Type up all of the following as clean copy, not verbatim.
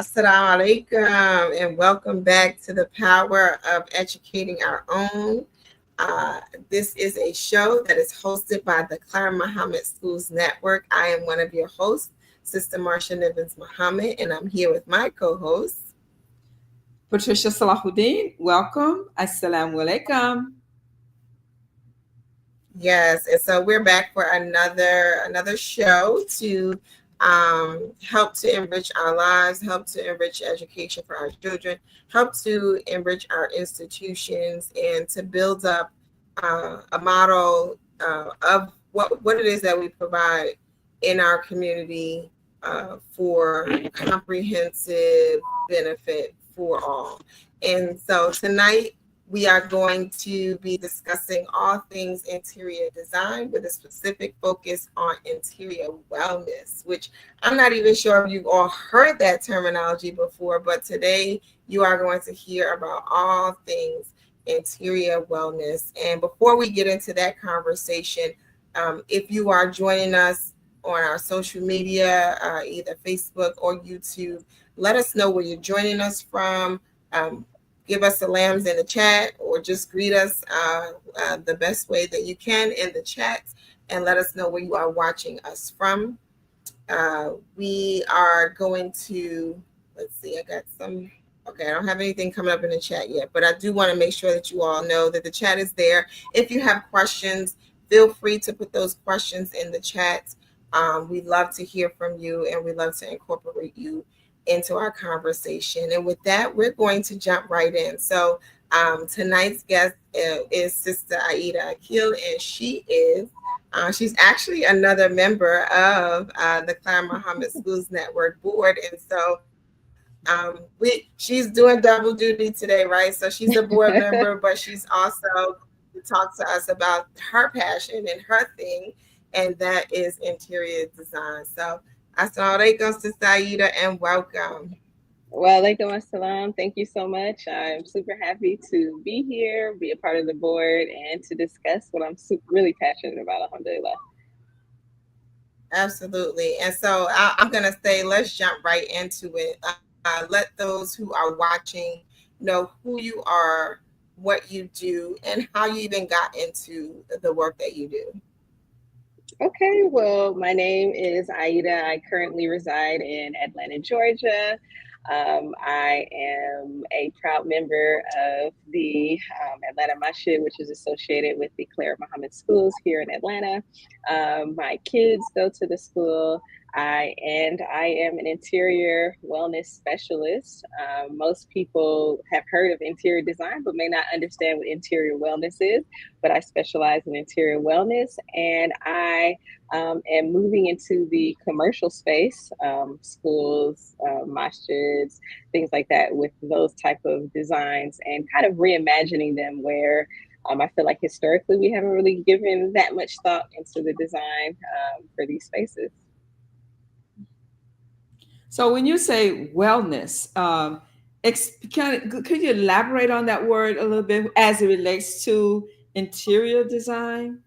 Assalamu alaikum and welcome back to the Power of Educating Our Own. Uh, this is a show that is hosted by the Clara Muhammad Schools Network. I am one of your hosts, Sister Marsha Nivens Muhammad, and I'm here with my co-host, Patricia Salahuddin. Welcome. Assalamu alaikum. Yes, and so we're back for another show to help to enrich our lives, help to enrich education for our children, help to enrich our institutions, and to build up a model of what it is that we provide in our community for comprehensive benefit for all. And so tonight we are going to be discussing all things interior design with a specific focus on interior wellness, which I'm not even sure if you've all heard that terminology before, but today you are going to hear about all things interior wellness. And before we get into that conversation, if you are joining us on our social media, either Facebook or YouTube, let us know where you're joining us from. Give us the lambs in the chat or just greet us the best way that you can in the chat and let us know where you are watching us from. We are going to, let's see, I got some, okay, I don't have anything coming up in the chat yet, but I do want to make sure that you all know that the chat is there. If you have questions, feel free to put those questions in the chat. We love to hear from you and we love to incorporate you into our conversation. And with that, we're going to jump right in. So tonight's guest is Sister Aida Akil, and she's actually another member of the Clara Muhammad Schools Network board. And so she's doing double duty today, right? So she's a board member, but she's also to talk to us about her passion and her thing, and that is interior design. So assalamu alaikum, Sister Aida, and welcome. Well, alaikum assalam. Thank you so much. I'm super happy to be here, be a part of the board, and to discuss what I'm really passionate about, alhamdulillah. Absolutely. And so I'm going to say, let's jump right into it. Let those who are watching know who you are, what you do, and how you even got into the work that you do. Okay, well, my name is Aida. I currently reside in Atlanta, Georgia. I am a proud member of the Atlanta Masjid, which is associated with the Clara Muhammad Schools here in Atlanta. My kids go to the school. I am an interior wellness specialist. Most people have heard of interior design, but may not understand what interior wellness is. But I specialize in interior wellness, and I am moving into the commercial space, schools, masjids, things like that, with those type of designs, and kind of reimagining them where I feel like historically we haven't really given that much thought into the design for these spaces. So when you say wellness, could you elaborate on that word a little bit as it relates to interior design?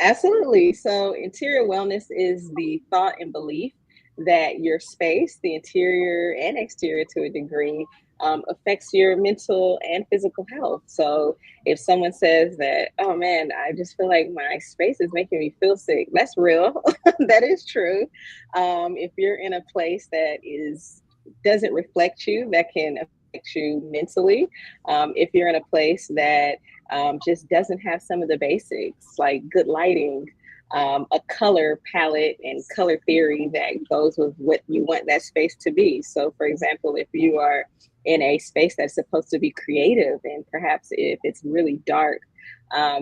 Absolutely. So interior wellness is the thought and belief that your space, the interior and exterior to a degree, affects your mental and physical health. So if someone says that, oh man, I just feel like my space is making me feel sick, that's real. That is true. If you're in a place that doesn't reflect you, that can affect you mentally. If you're in a place that just doesn't have some of the basics like good lighting, a color palette and color theory that goes with what you want that space to be. So for example, if you are in a space that's supposed to be creative, and perhaps if it's really dark,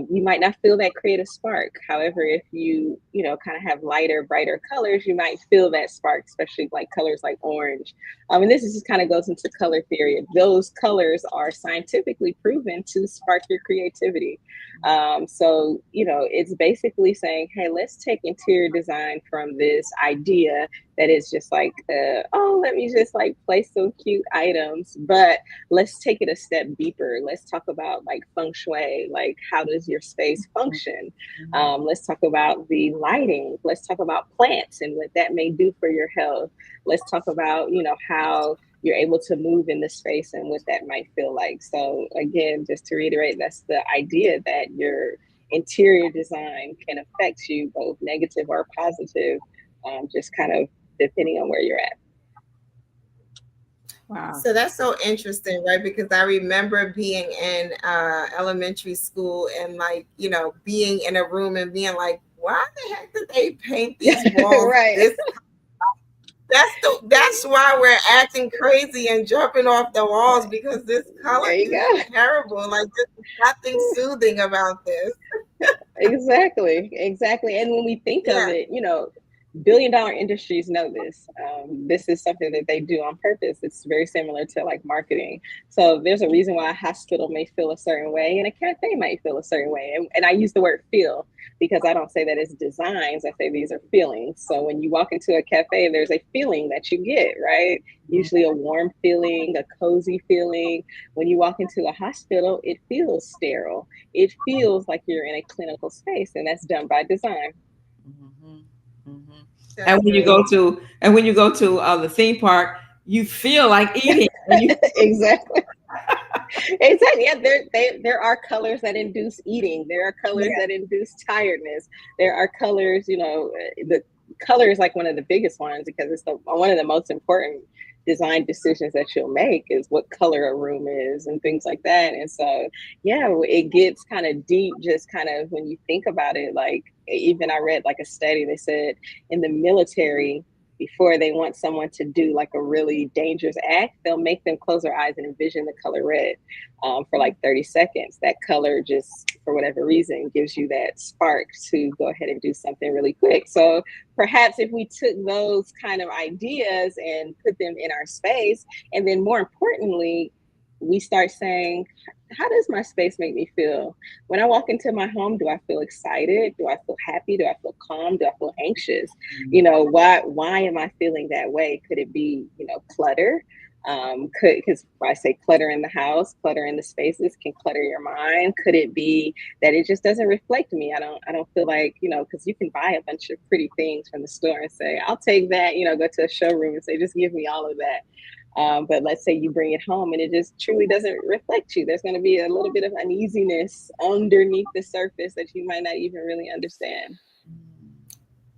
you might not feel that creative spark. However, if you kind of have lighter, brighter colors, you might feel that spark, especially like colors like orange. And this is just kind of goes into color theory. Those colors are scientifically proven to spark your creativity. So, it's basically saying, hey, let's take interior design from this idea that is just like, let me just like place some cute items, but let's take it a step deeper. Let's talk about like feng shui, like how does your space function? Let's talk about the lighting. Let's talk about plants and what that may do for your health. Let's talk about, how you're able to move in the space and what that might feel like. So again, just to reiterate, that's the idea that your interior design can affect you both negative or positive, just kind of depending on where you're at. Wow. So that's so interesting, right? Because I remember being in elementary school and, like, being in a room and being like, why the heck did they paint these walls Right. this? That's why we're acting crazy and jumping off the walls, because this color There you is go. terrible. Like, there's nothing soothing about this. Exactly, exactly. And when we think of Yeah. it, billion-dollar industries know this. This is something that they do on purpose. It's very similar to like marketing. So there's a reason why a hospital may feel a certain way and a cafe might feel a certain way. And I use the word feel because I don't say that it's designs. I say these are feelings. So when you walk into a cafe, there's a feeling that you get, right? Usually a warm feeling, a cozy feeling. When you walk into a hospital, it feels sterile. It feels like you're in a clinical space, and that's done by design. Hmm. Hmm. And That's when you very go to the theme park, you feel like eating. When you Exactly. Exactly. Yeah, there are colors that induce eating. There are colors that induce tiredness. There are colors, the color is like one of the biggest ones because it's one of the most important design decisions that you'll make is what color a room is and things like that. And so, yeah, it gets kind of deep just kind of when you think about it. Like, even I read like a study that said in the military, before they want someone to do like a really dangerous act, they'll make them close their eyes and envision the color red for like 30 seconds. That color just, for whatever reason, gives you that spark to go ahead and do something really quick. So perhaps if we took those kind of ideas and put them in our space, and then more importantly, we start saying, how does my space make me feel? When I walk into my home, do I feel excited? Do I feel happy? Do I feel calm? Do I feel anxious? Why am I feeling that way? Could it be, clutter? Because I say clutter in the house, clutter in the spaces can clutter your mind. Could it be that it just doesn't reflect me? I don't feel like, because you can buy a bunch of pretty things from the store and say, I'll take that, go to a showroom and say, just give me all of that. But let's say you bring it home and it just truly doesn't reflect you. There's going to be a little bit of uneasiness underneath the surface that you might not even really understand.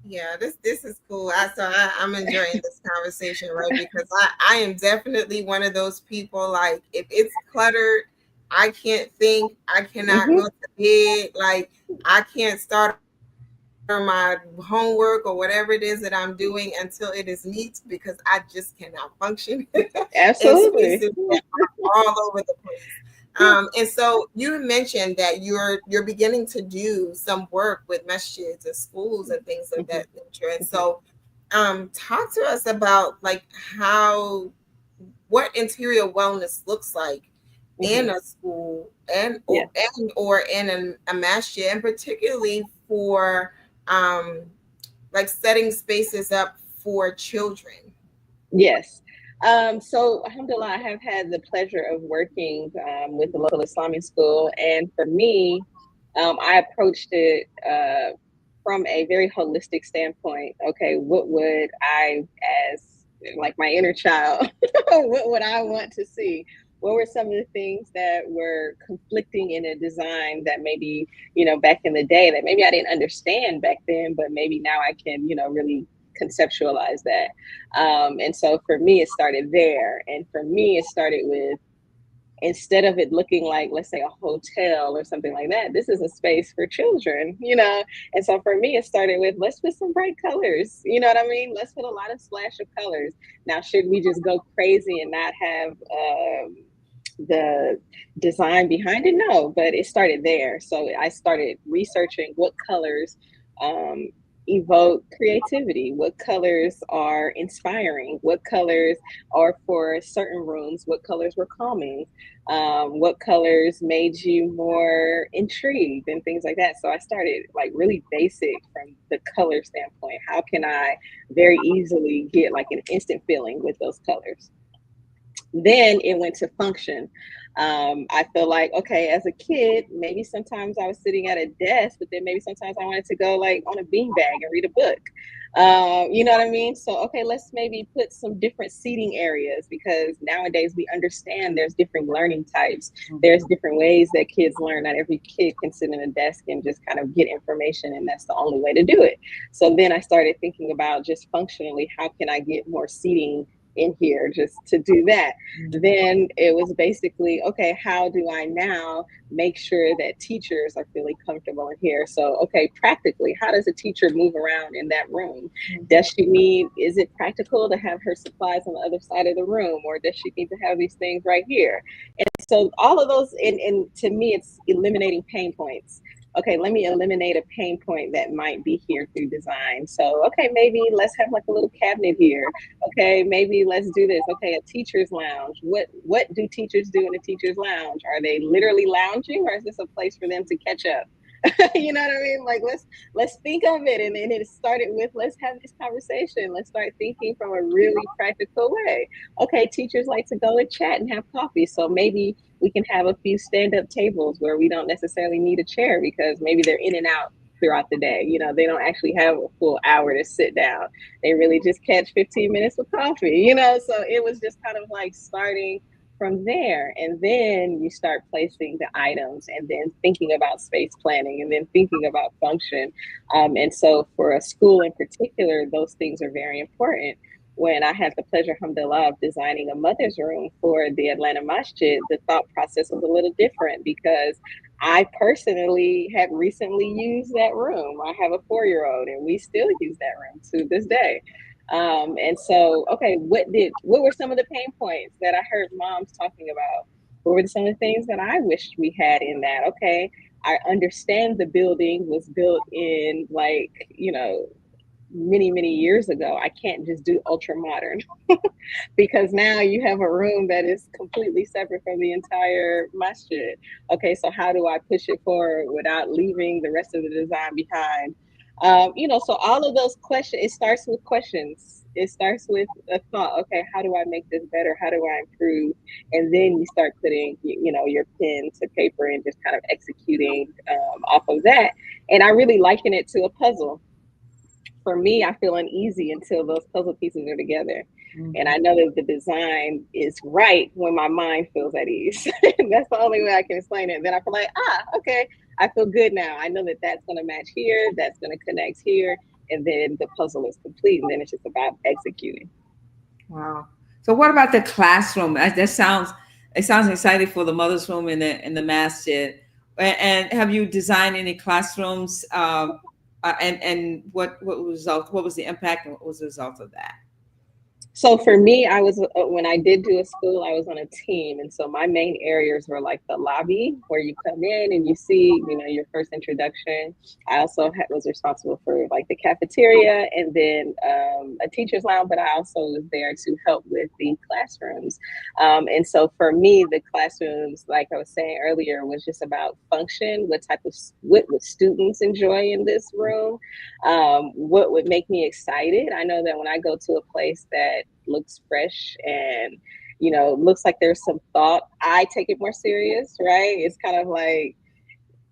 Yeah, this is cool. I'm enjoying this conversation, right? Because I am definitely one of those people. Like, if it's cluttered, I can't think. I cannot Mm-hmm. go to bed. Like, I can't start on my homework or whatever it is that I'm doing until it is neat, because I just cannot function in spaces that Absolutely. are all over the place. And so you mentioned that you're beginning to do some work with masjids and schools and things of Mm-hmm. that nature. And Mm-hmm. so, talk to us about, like, how what interior wellness looks like Mm-hmm. in a school and Yeah. or in a masjid, and particularly for, um, like, setting spaces up for children. Yes. So, alhamdulillah, I have had the pleasure of working with the local Islamic school. And for me, I approached it from a very holistic standpoint. Okay, what would I, as like my inner child, what would I want to see? What were some of the things that were conflicting in a design that maybe, back in the day that maybe I didn't understand back then, but maybe now I can, really conceptualize that. And so for me, it started there. And for me, it started with, instead of it looking like, let's say, a hotel or something like that, this is a space for children. And so for me, it started with, let's put some bright colors. You know what I mean? Let's put a lot of splash of colors. Now, should we just go crazy and not have the design behind it? No, but it started there. So I started researching what colors um, evoke creativity, what colors are inspiring, what colors are for certain rooms, what colors were calming, what colors made you more intrigued and things like that. So I started like really basic from the color standpoint. How can I very easily get like an instant feeling with those colors? Then it went to function. I feel like, okay, as a kid, maybe sometimes I was sitting at a desk, but then maybe sometimes I wanted to go like on a beanbag and read a book. You know what I mean? So, okay, let's maybe put some different seating areas, because nowadays we understand there's different learning types. There's different ways that kids learn. Not every kid can sit in a desk and just kind of get information, and that's the only way to do it. So then I started thinking about just functionally, how can I get more seating in here just to do that? Then it was basically, okay, how do I now make sure that teachers are feeling comfortable in here? So, okay, practically, how does a teacher move around in that room? Does she need, is it practical to have her supplies on the other side of the room, or does she need to have these things right here? And so all of those, and to me, it's eliminating pain points. Okay, let me eliminate a pain point that might be here through design. So, okay, maybe let's have like a little cabinet here. Okay, maybe let's do this. Okay, a teacher's lounge. What do teachers do in a teacher's lounge? Are they literally lounging, or is this a place for them to catch up? You know what I mean? Like, let's think of it. And then it started with, let's have this conversation. Let's start thinking from a really practical way. Okay, teachers like to go and chat and have coffee. So maybe we can have a few stand-up tables where we don't necessarily need a chair, because maybe they're in and out throughout the day. You know, they don't actually have a full hour to sit down. They really just catch 15 minutes of coffee, you know? So it was just kind of like starting from there. And then you start placing the items, and then thinking about space planning, and then thinking about function. And so for a school in particular, those things are very important. When I had the pleasure, alhamdulillah, of designing a mother's room for the Atlanta Masjid, the thought process was a little different, because I personally have recently used that room. I have a 4-year-old, and we still use that room to this day. And so, okay, what were some of the pain points that I heard moms talking about? What were some of the things that I wished we had in that? Okay, I understand the building was built in, like, you know, many years ago. I can't just do ultra modern, because now you have a room that is completely separate from the entire masjid. Okay, so how do I push it forward without leaving the rest of the design behind? You know, so all of those questions, it starts with questions. It starts with a thought. Okay, how do I make this better? How do I improve? And then you start putting, you know, your pen to paper and just kind of executing off of that. And I really liken it to a puzzle. For me, I feel uneasy until those puzzle pieces are together. And I know that the design is right when my mind feels at ease. That's the only way I can explain it. Then I feel like, okay, I feel good now. I know that that's going to match here, that's going to connect here, and then the puzzle is complete. And then it's just about executing. Wow. So what about the classroom? That sounds, it sounds exciting for the mother's room in the masjid. And have you designed any classrooms? And what was the impact, and what was the result of that? So for me, I was when I did do a school, I was on a team, and so my main areas were like the lobby, where you come in and you see, you know, your first introduction. I also was responsible for like the cafeteria, and then a teacher's lounge, but I also was there to help with the classrooms. And so for me, the classrooms, like I was saying earlier, was just about function. What would students enjoy in this room? What would make me excited? I know that when I go to a place that looks fresh and, you know, looks like there's some thought, I take it more serious, right? It's kind of like,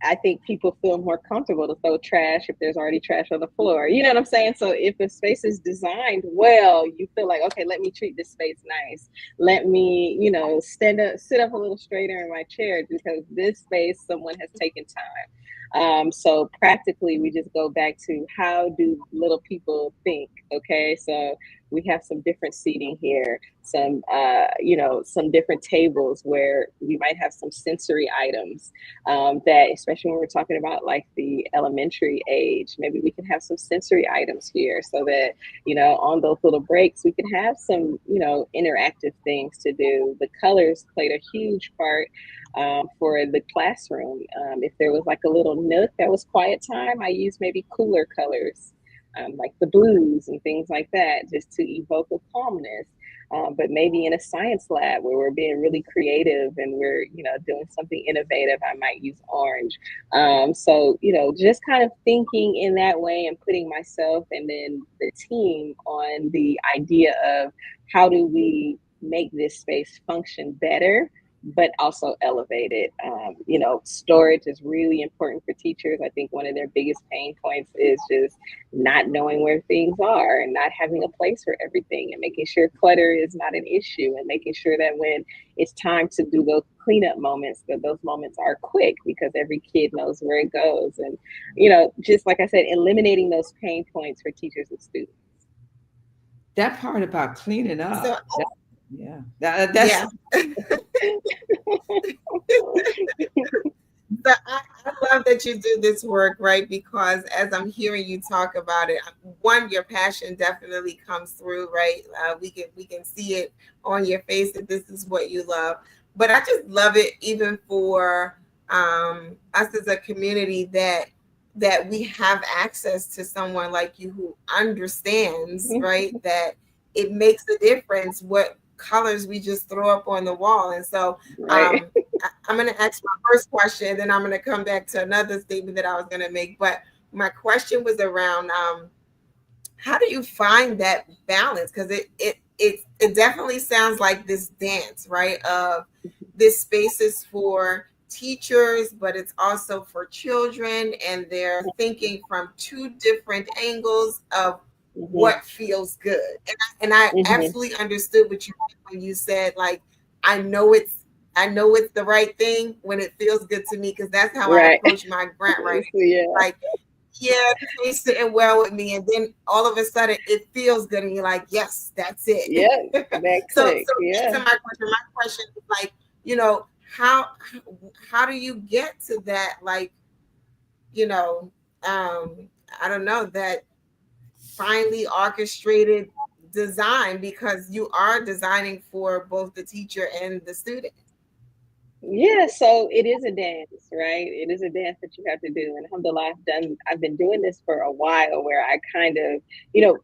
I think people feel more comfortable to throw trash if there's already trash on the floor. You know what I'm saying? So if a space is designed well, you feel like, okay, let me treat this space nice. Let me, you know, sit up a little straighter in my chair, because this space, someone has taken time. So practically, we just go back to, how do little people think? Okay, so we have some different seating here, some, you know, some different tables where we might have some sensory items, that, especially when we're talking about like the elementary age, maybe we can have some sensory items here, so that, you know, on those little breaks, we can have some, you know, interactive things to do. The colors played a huge part for the classroom. If there was like a little nook that was quiet time, I used maybe cooler colors, like the blues and things like that, just to evoke a calmness. But maybe in a science lab where we're being really creative and we're, you know, doing something innovative, I might use orange. So, you know, just kind of thinking in that way, and putting myself and then the team on the idea of, how do we make this space function better, but also elevate it. Storage is really important for teachers. I think one of their biggest pain points is just not knowing where things are and not having a place for everything, and making sure clutter is not an issue, and making sure that when it's time to do those cleanup moments, that those moments are quick because every kid knows where it goes. And, just like I said, eliminating those pain points for teachers and students. That part about cleaning So up. Yeah. That's yeah. So I love that you do this work, right? Because as I'm hearing you talk about it, one, your passion definitely comes through, right? We can see it on your face that this is what you love. But I just love it even for us as a community that we have access to someone like you who understands, right? That it makes a difference what colors we just throw up on the wall. And so Right. I'm going to ask my first question, then I'm going to come back to another statement that I was going to make. But my question was around how do you find that balance? Because it definitely sounds like this dance, right? Of this space is for teachers, but it's also for children, and they're thinking from two different angles of Hmm. what feels good. And I Hmm. absolutely understood what you meant when you said, like, I know it's I know it's the right thing when it feels good to me, because that's how I Right. approach my grant writing. Yeah. Like, yeah, this ain't sitting well with me, and then all of a sudden it feels good, and you're like, yes, that's it. Yeah. That So click. Yeah. answer my question. My question is like, you know, how how do you get to that, like, you know, I don't know, that finely orchestrated design, because you are designing for both the teacher and the student. Yeah, so it is a dance, right? It is a dance that you have to do. And alhamdulillah, I've been doing this for a while where I kind of, you know,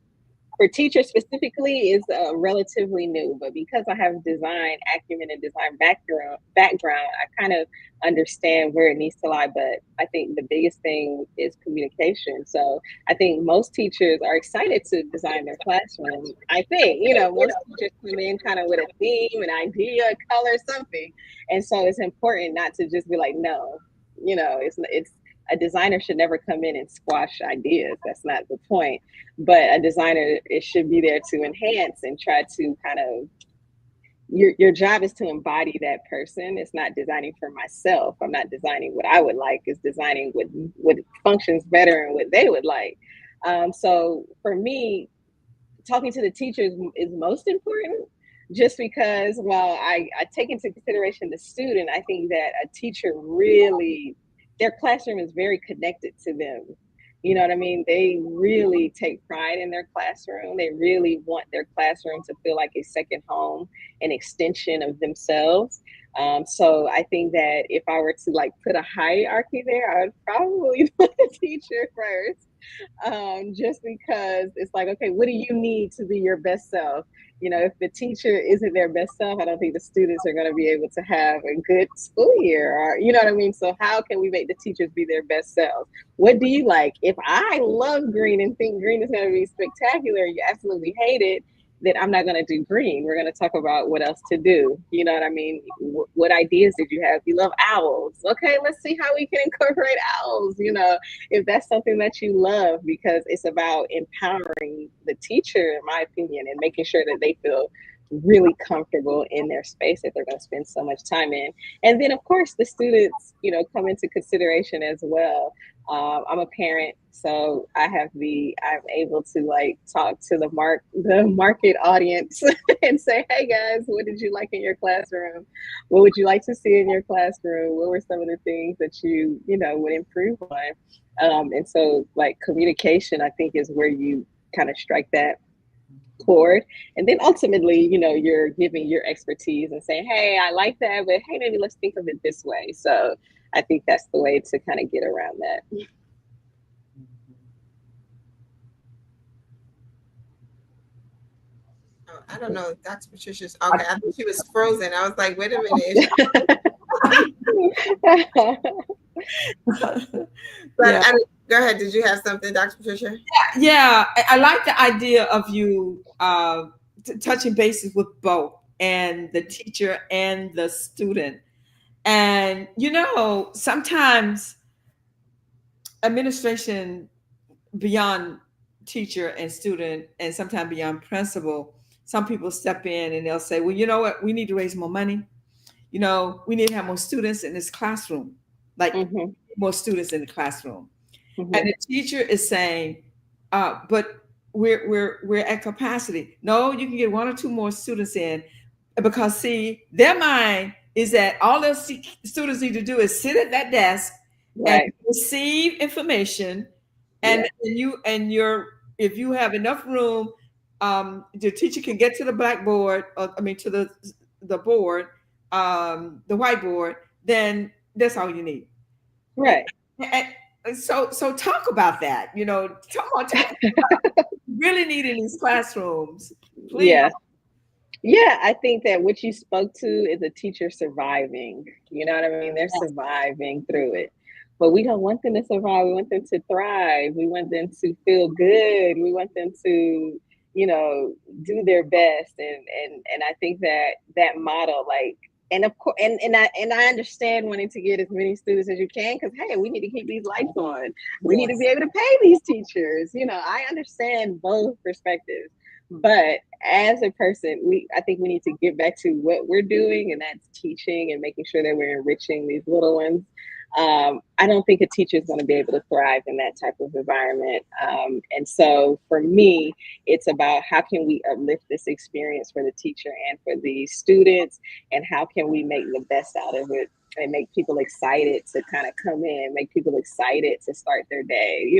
for teachers specifically is relatively new, but because I have design acumen and design background, I kind of understand where it needs to lie. But I think the biggest thing is communication. So I think most teachers are excited to design their classroom. I think, most teachers come in kind of with a theme, an idea, a color, something. And so it's important not to just be like, no, it's a designer should never come in and squash ideas. That's not the point. But a designer, it should be there to enhance and try to kind of, your job is to embody that person. It's not designing for myself. I'm not designing what I would like. It's designing what functions better and what they would like. So for me, talking to the teachers is most important, just because while I take into consideration the student, I think that a teacher really, their classroom is very connected to them. You know what I mean? They really take pride in their classroom. They really want their classroom to feel like a second home, an extension of themselves. So I think that if I were to like put a hierarchy there, I would probably put the teacher first, just because it's like, okay, what do you need to be your best self? If the teacher isn't their best self, I don't think the students are going to be able to have a good school year, or, you know what I mean? So how can we make the teachers be their best selves? What do you like? If I love green and think green is going to be spectacular, you absolutely hate it, then I'm not going to do green. We're going to talk about what else to do. You know what I mean? What ideas did you have? You love owls. Okay, let's see how we can incorporate owls, if that's something that you love, because it's about empowering the teacher, in my opinion, and making sure that they feel really comfortable in their space that they're going to spend so much time in. And then, of course, the students, come into consideration as well. I'm a parent, so I'm able to like talk to the market audience and say, hey guys, what did you like in your classroom? What would you like to see in your classroom? What were some of the things that you would improve on? And so like communication, I think, is where you kind of strike that chord. And then ultimately, you're giving your expertise and saying, hey, I like that, but hey, maybe let's think of it this way. So I think that's the way to kind of get around that. Oh, I don't know. Dr. Patricia's okay. I think she was frozen. I was like, wait a minute. But yeah. go ahead. Did you have something, Dr. Patricia? Yeah. I like the idea of you touching bases with both. and the teacher and the student. And sometimes administration, beyond teacher and student, and sometimes beyond principal, some people step in and they'll say, well, you know what, we need to raise more money. We need to have more students in this classroom, like Mm-hmm. more students in the classroom. And Mm-hmm. the teacher is saying, but we're at capacity. No, you can get one or two more students in, because see, their mind is that all those students need to do is sit at that desk and Right. receive information, and Yeah. if you have enough room, the teacher can get to the blackboard, I mean to the board, the whiteboard, then that's all you need. Right. So talk about that. Talk really need in these classrooms, please. Yeah. Yeah, I think that what you spoke to is a teacher surviving. You know what I mean? They're surviving through it. But we don't want them to survive. We want them to thrive. We want them to feel good. We want them to, do their best. And I think that that model, like, and of course, and I understand wanting to get as many students as you can, because hey, we need to keep these lights on. We need to be able to pay these teachers. I understand both perspectives. But as a person, I think we need to get back to what we're doing, and that's teaching and making sure that we're enriching these little ones. I don't think a teacher is going to be able to thrive in that type of environment. And so for me, it's about how can we uplift this experience for the teacher and for the students, and how can we make the best out of it and make people excited to kind of come in, make people excited to start their day,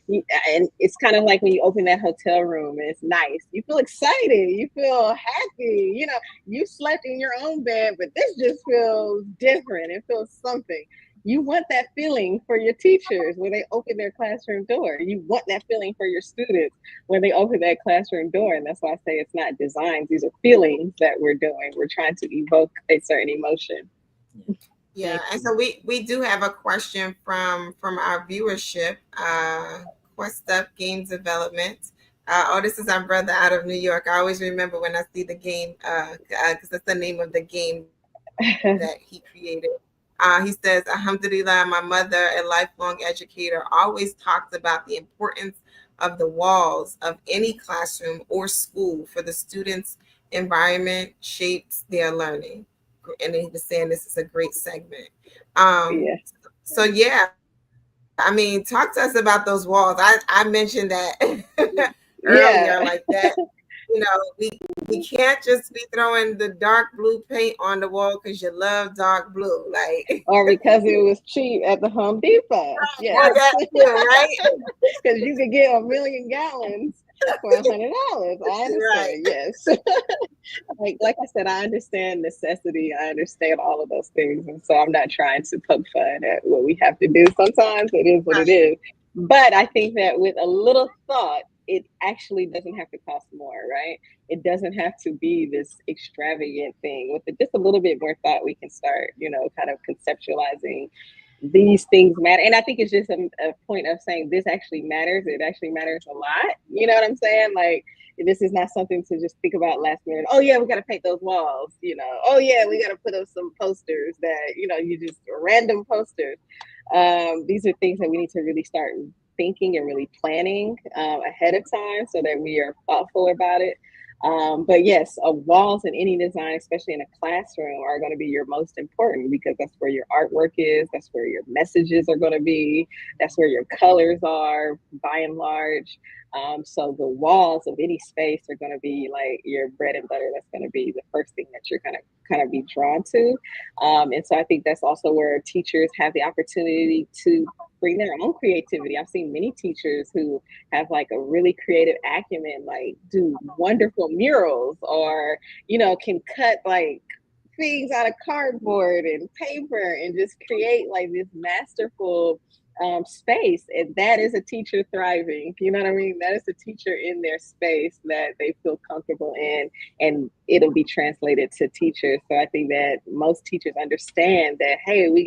and it's kind of like when you open that hotel room and it's nice, you feel excited, you feel happy, you slept in your own bed, but this just feels different. It feels something. You want that feeling for your teachers when they open their classroom door. You want that feeling for your students when they open that classroom door. And that's why I say it's not designs. These are feelings that we're doing. We're trying to evoke a certain emotion. Yeah, and so we do have a question from our viewership. Quest Up Game Development. This is our brother out of New York. I always remember when I see the game, because that's the name of the game that he created. He says, Alhamdulillah, my mother, a lifelong educator, always talked about the importance of the walls of any classroom or school for the students' environment shapes their learning. And he was saying this is a great segment. Yeah. So yeah, I mean, talk to us about those walls. I mentioned that earlier, Yeah. like that. We can't just be throwing the dark blue paint on the wall because you love dark blue, like Or because it was cheap at the Home Depot. or Yes. that too, right? Because you could get 1,000,000 gallons for $100. I Right. understand. Yes. like I said, I understand necessity. I understand all of those things. And so I'm not trying to poke fun at what we have to do. Sometimes it is what it is. But I think that with a little thought, it actually doesn't have to cost more, right? It doesn't have to be this extravagant thing. With just a little bit more thought, we can start, kind of conceptualizing these things matter. And I think it's just a point of saying this actually matters. It actually matters a lot. You know what I'm saying? Like, this is not something to just think about last minute. Oh yeah, we got to paint those walls. Oh yeah, we got to put up some posters that, you just random posters. These are things that we need to really start thinking and really planning ahead of time so that we are thoughtful about it. But yes, walls in any design, especially in a classroom, are going to be your most important, because that's where your artwork is. That's where your messages are going to be. That's where your colors are, by and large. So the walls of any space are going to be like your bread and butter. That's going to be the first thing that you're going to kind of be drawn to. And so I think that's also where teachers have the opportunity to bring their own creativity. I've seen many teachers who have like a really creative acumen, like do wonderful murals, or, can cut like things out of cardboard and paper and just create like this masterful space. And that is a teacher thriving. You know what I mean? That is a teacher in their space that they feel comfortable in, and it'll be translated to teachers. So I think that most teachers understand that, hey, we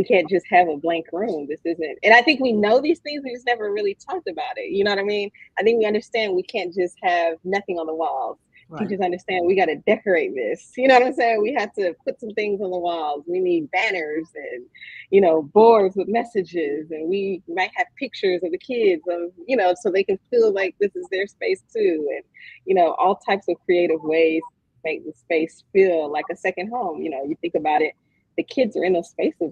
can't just have a blank room. This isn't, and I think we know these things, we just never really talked about it. You know what I mean? I think we understand we can't just have nothing on the walls. Right. Teachers understand we got to decorate this. You know what I'm saying? We have to put some things on the walls. We need banners and, boards with messages. And we might have pictures of the kids of, so they can feel like this is their space too. And, all types of creative ways to make the space feel like a second home. You think about it, the kids are in those spaces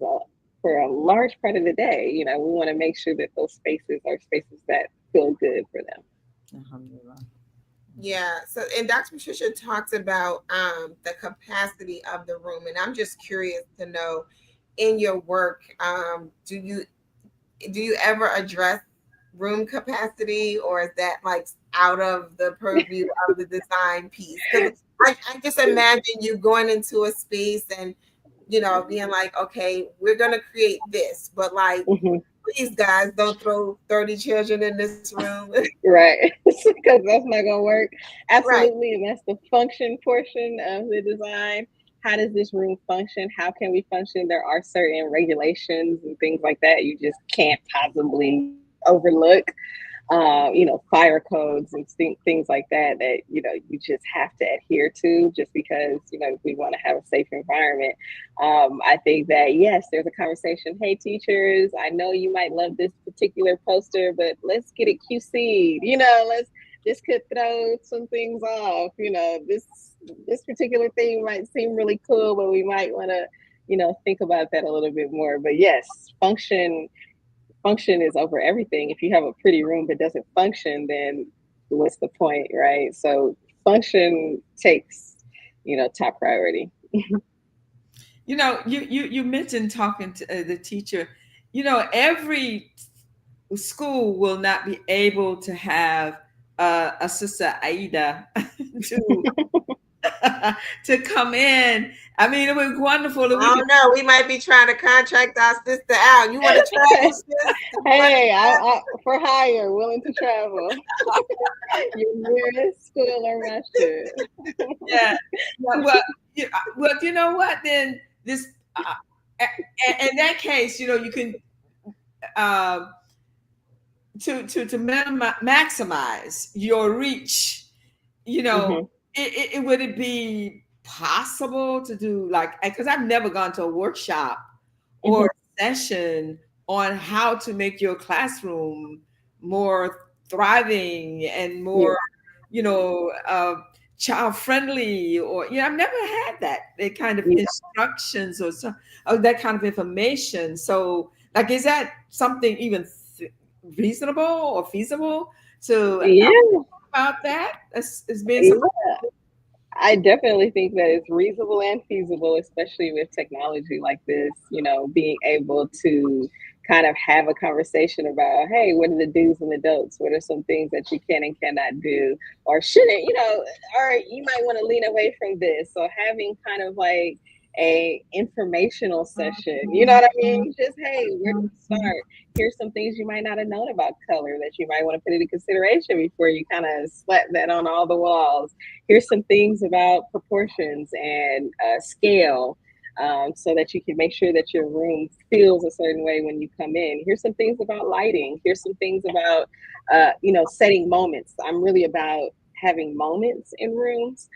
for a large part of the day. We want to make sure that those spaces are spaces that feel good for them. Alhamdulillah. Yeah. So, and Dr. Patricia talks about the capacity of the room, and I'm just curious to know, in your work, do you ever address room capacity, or is that like out of the purview of the design piece? Because I just imagine you going into a space and being like, okay, we're gonna create this, but like, Mhm. please guys, don't throw 30 children in this room. Right. Because that's not going to work. Right. Absolutely. And that's the function portion of the design. How does this room function? How can we function? There are certain regulations and things like that you just can't possibly overlook. Fire codes and things like that you just have to adhere to just because, we want to have a safe environment. I think that, yes, there's a conversation. Hey, teachers, I know you might love this particular poster, but let's get it QC'd. This could throw some things off. This particular thing might seem really cool, but we might want to, think about that a little bit more. But yes, function is over everything. If you have a pretty room that doesn't function, then what's the point, right? So function takes, top priority. You mentioned talking to the teacher. Every school will not be able to have a sister Aida to to come in. I mean, it was wonderful that we I could. don't know. We might be trying to contract our sister out. You want to travel, sis? You want to Hey, travel? I for hire, willing to travel. Your nearest school or Russia. Yeah, yeah. Well, you know what? Then this, in that case, you can uh, to maximize your reach. Hmm. Would it be possible to do like, because I've never gone to a workshop or Hmm. a session on how to make your classroom more thriving and Yeah. more, you know, uh, child friendly, or I've never had that kind of Yeah. instructions or so, or that kind of information. So, like, is that something even reasonable or feasible to Yeah. about that? As being something. Yeah. I definitely think that it's reasonable and feasible, especially with technology like this, being able to kind of have a conversation about, hey, what are the do's and the don'ts? What are some things that you can and cannot do or shouldn't, or you might want to lean away from this. So having kind of like a informational session, you know what I mean? Just, hey, where do we start? Here's some things you might not have known about color that you might want to put into consideration before you kind of slap that on all the walls. Here's some things about proportions and scale, so that you can make sure that your room feels a certain way when you come in. Here's some things about lighting. Here's some things about, setting moments. I'm really about having moments in rooms,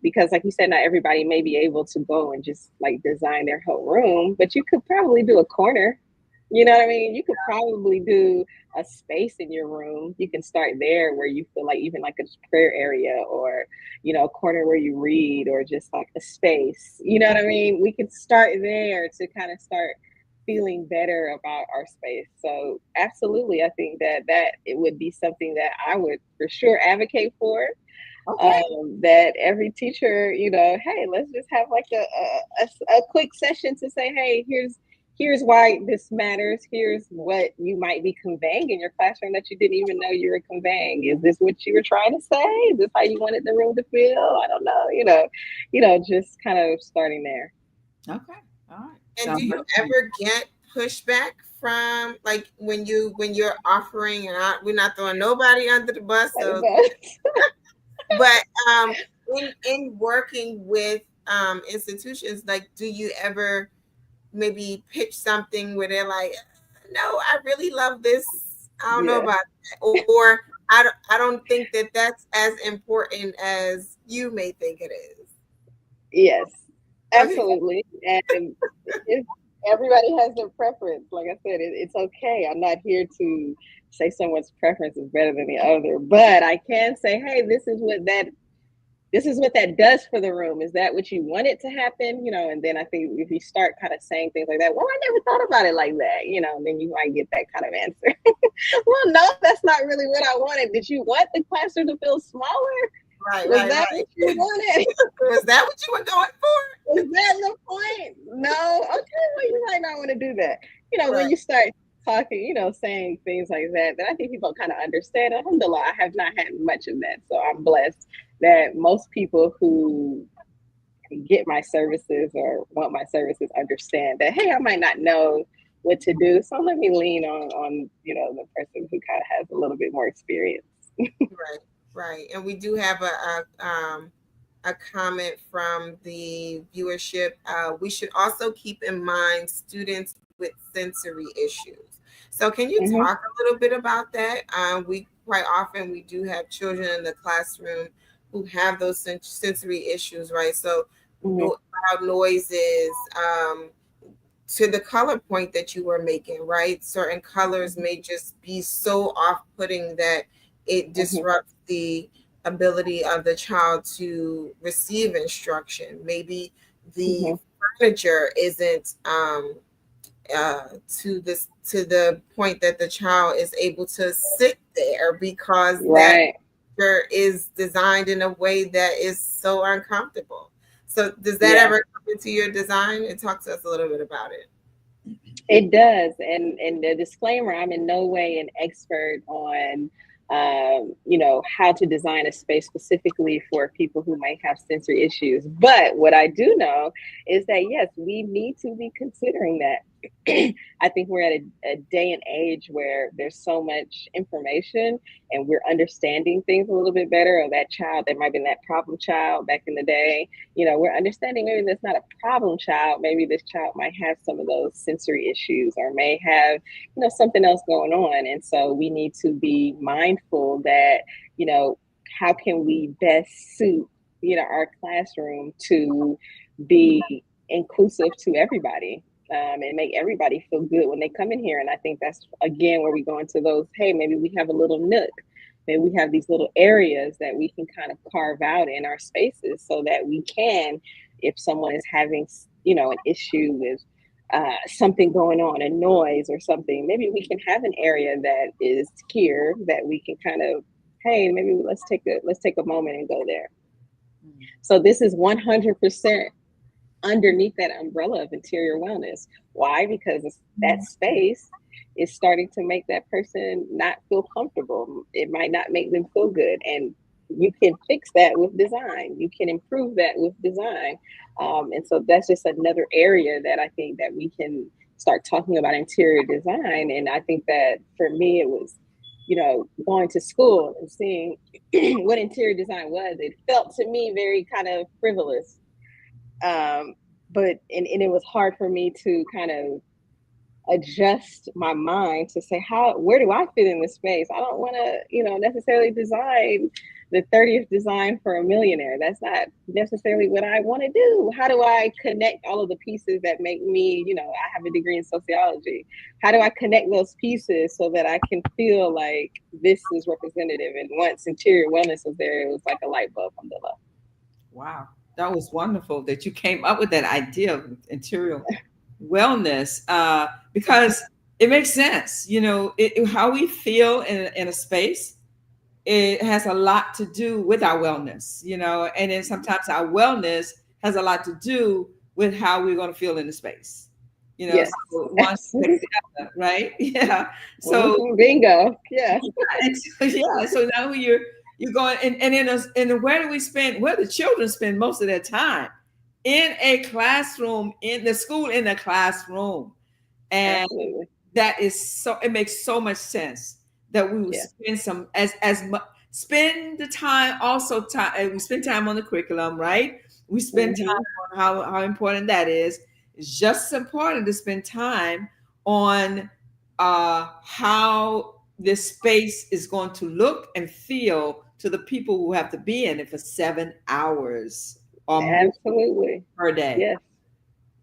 because, like you said, not everybody may be able to go and just like design their whole room, but you could probably do a corner. You know what I mean? You could probably do a space in your room. You can start there where you feel like even like a prayer area, or, a corner where you read, or just like a space. You know what I mean? We could start there to kind of start feeling better about our space. So absolutely, I think that it would be something that I would for sure advocate for. Okay. That every teacher, hey, let's just have like a quick session to say, hey, here's why this matters. Here's what you might be conveying in your classroom that you didn't even know you were conveying. Is this what you were trying to say? Is this how you wanted the room to feel? I don't know. Just kind of starting there. Okay. All right. And do Sounds you like ever get pushback from, like, when you're offering, and we're not throwing nobody under the bus, so, but in working with institutions, like, do you ever maybe pitch something where they're like, no, I really love this. I don't know about that. Or I don't think that that's as important as you may think it is. Yes, Okay. absolutely. And if everybody has their preference, like I said, it's okay. I'm not here to say someone's preference is better than the other, but I can say, hey, this is what that does for the room. Is that what you want it to happen? And then I think if you start kind of saying things like that, well, I never thought about it like that, then you might get that kind of answer. Well, no, that's not really what I wanted. Did you want the classroom to feel smaller? Right, Was right, that what right. you wanted? Was that what you were going for? Is that the point? No. Okay, well, you might not want to do that. When Right. you start talking, saying things like that, then I think people kind of understand. Alhamdulillah, I have not had much of that. So I'm blessed that most people who get my services or want my services understand that, hey, I might not know what to do. So let me lean on the person who kind of has a little bit more experience. Right, right. And we do have a comment from the viewership. We should also keep in mind students with sensory issues. So, can you Mm-hmm, talk a little bit about that? We quite often we do have children in the classroom who have those sensory issues, right? So, mm-hmm, loud noises. To the color point that you were making, right? Certain colors may just be so off-putting that it mm-hmm, disrupts the ability of the child to receive instruction. Maybe the mm-hmm. furniture isn't to the point that the child is able to sit there because that Right. furniture is designed in a way that is so uncomfortable. So does that Yeah. ever come into your design? And talk to us a little bit about it. It does, and the disclaimer: I'm in no way an expert on, how to design a space specifically for people who might have sensory issues. But what I do know is that yes, we need to be considering that. I think we're at a day and age where there's so much information and we're understanding things a little bit better. Or that child that might have been that problem child back in the day, we're understanding maybe that's not a problem child. Maybe this child might have some of those sensory issues or may have, something else going on. And so we need to be mindful that, you know, how can we best suit, our classroom to be inclusive to everybody, and make everybody feel good when they come in here. And I think that's again where we go into those, hey, maybe we have a little nook. Maybe we have these little areas that we can kind of carve out in our spaces so that we can, if someone is having, an issue with something going on, a noise or something, maybe we can have an area that is here that we can kind of, hey, maybe let's take a moment and go there. So this is 100% underneath that umbrella of interior wellness. Why? Because that space is starting to make that person not feel comfortable. It might not make them feel good. And you can fix that with design. You can improve that with design. And so that's just another area that I think that we can start talking about interior design. And I think that for me, it was, going to school and seeing what interior design was. It felt to me very kind of frivolous, but and it was hard for me to kind of adjust my mind to say, where do I fit in this space? I don't want to necessarily design the 30th design for a millionaire. That's not necessarily what I want to do. How do I connect all of the pieces that make me, I have a degree in sociology. How do I connect those pieces so that I can feel like this is representative? And once interior wellness was there, it was like a light bulb on the left. Wow, that was wonderful that you came up with that idea of interior wellness, because it makes sense. How we feel in a space, it has a lot to do with our wellness, and then sometimes our wellness has a lot to do with how we're going to feel in the space, Yes, so one takes absolutely. the other, right? Yeah. So Mhm, bingo. Yeah. and so, yeah, so now you're going, and where do we spend, where the children spend most of their time? In a classroom, in the school, in the classroom. And Absolutely. that is so, it makes so much sense that we will Yeah. spend some, as much, spend the time, also time, we spend time on the curriculum, right? We spend time Hmm. on how important that is. It's just as important to spend time on how this space is going to look and feel to the people who have to be in it for 7 hours or more Absolutely. per day. Yes.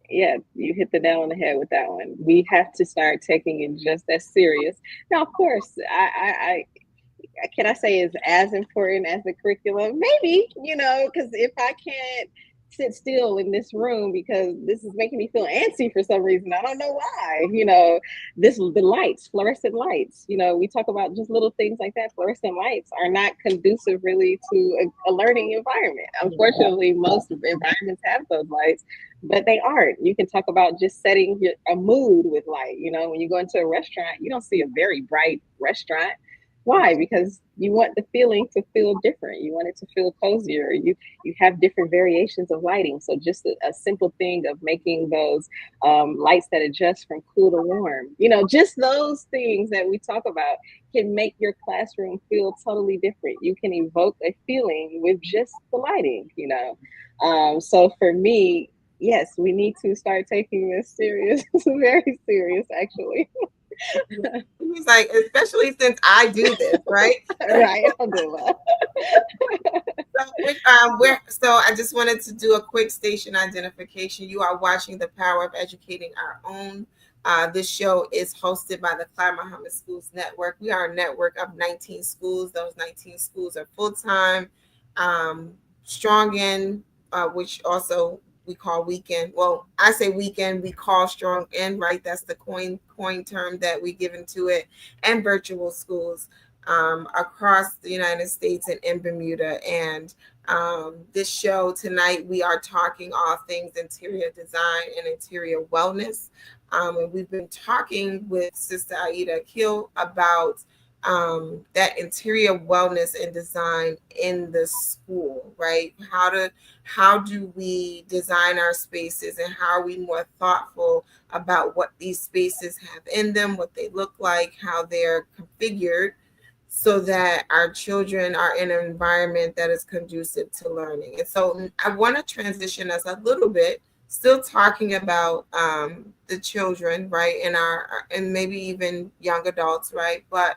Yeah, you hit the nail on the head with that one. We have to start taking it just as serious. Now, of course, can I say is as important as the curriculum? Maybe, because if I can't sit still in this room because this is making me feel antsy for some reason, I don't know why. The lights, fluorescent lights. We talk about just little things like that. Fluorescent lights are not conducive really to a learning environment. Unfortunately, most environments have those lights, but they aren't. You can talk about just setting a mood with light. When you go into a restaurant, you don't see a very bright restaurant. Why? Because you want the feeling to feel different. You want it to feel cozier. You have different variations of lighting. So just a simple thing of making those lights that adjust from cool to warm. Just those things that we talk about can make your classroom feel totally different. You can evoke a feeling with just the lighting. So for me, yes, we need to start taking this serious, very serious, actually. He's like, especially since I do this, right? Right, Alhamdulillah. So I just wanted to do a quick station identification. You are watching The Power of Educating Our Own. This show is hosted by the Clyde Muhammad Schools Network. We are a network of 19 schools. Those 19 schools are full-time, strong in, which also we call weekend. Well, I say weekend, we call strong in, right? That's the coin term that we give into it, and virtual schools across the United States and in Bermuda. And this show tonight, we are talking all things interior design and interior wellness. And we've been talking with Sister Aida Akil about that interior wellness and design in the school, right? How do we design our spaces, and how are we more thoughtful about what these spaces have in them, what they look like, how they're configured, so that our children are in an environment that is conducive to learning. And so I want to transition us a little bit, still talking about the children, right, and maybe even young adults, right, but